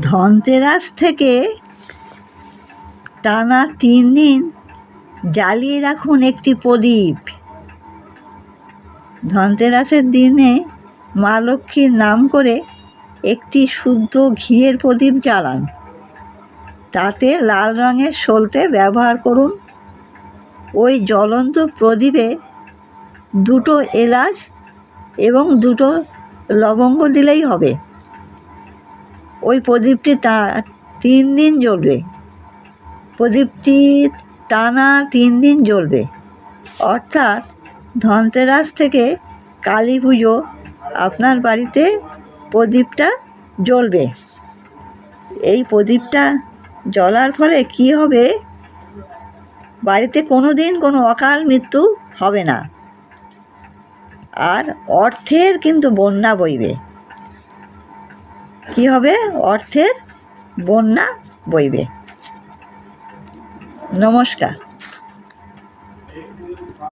ধনতেরাস থেকে টানা 3 দিন জ্বালিয়ে রাখুন একটি প্রদীপ। ধনতেরাসের দিনে মা লক্ষ্মীর নাম করে একটি শুদ্ধ ঘিয়ের প্রদীপ জ্বালান। তাতে লাল রঙের সলতে ব্যবহার করুন। ওই জ্বলন্ত প্রদীপে 2টো এলাচ এবং 2টো লবঙ্গ দিলেই হবে। ওই প্রদীপটি 3 দিন জ্বলবে। প্রদীপটি টানা 3 দিন জ্বলবে, অর্থাৎ ধনতেরাস থেকে কালী পুজো আপনার বাড়িতে প্রদীপটা জ্বলবে। এই প্রদীপটা জ্বলার ফলে কী হবে, বাড়িতে কোনো দিন কোনো অকাল মৃত্যু হবে না, আর অর্থের কিন্তু বন্যা বইবে। কী হবে? অর্থের বন্যা বইবে। নমস্কার।